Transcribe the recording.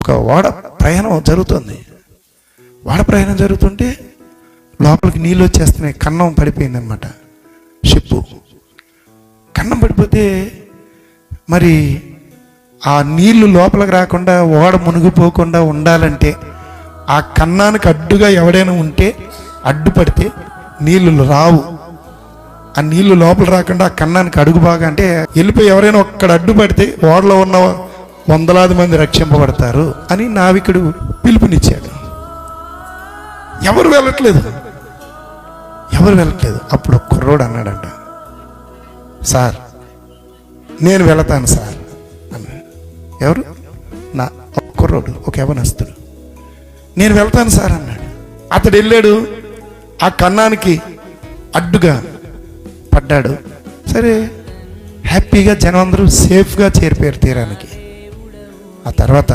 ఒక ఓడ ప్రయాణం జరుగుతుంది. ఓడ ప్రయాణం జరుగుతుంటే లోపలికి నీళ్ళు వచ్చేస్తున్నాయి. కన్నం పడిపోయింది అనమాట. షిప్పు కన్నం పడిపోతే మరి ఆ నీళ్లు లోపలికి రాకుండా ఓడ మునిగిపోకుండా ఉండాలంటే ఆ కన్నానికి అడ్డుగా ఎవడైనా ఉంటే అడ్డుపడితే నీళ్ళు రావు. ఆ నీళ్లు లోపల రాకుండా ఆ కన్నానికి అడుగు బాగా అంటే వెళ్ళిపోయి ఎవరైనా ఒక్కడ అడ్డుపడితే ఓడలో ఉన్న వందలాది మంది రక్షింపబడతారు అని నావికుడు పిలుపునిచ్చాడు. ఎవరు వెళ్ళట్లేదు. అప్పుడు కుర్రోడు అన్నాడంట, సార్ నేను వెళతాను సార్ అన్నాడు. ఎవరు? నా కుర్రోడు, ఒక యవనస్తుడు. నేను వెళ్తాను సార్ అన్నాడు. అతడు వెళ్ళాడు, ఆ కన్నానికి అడ్డుగా పడ్డాడు. సరే, హ్యాపీగా జనం అందరూ సేఫ్గా చేరిపోయారు తీరానికి. ఆ తర్వాత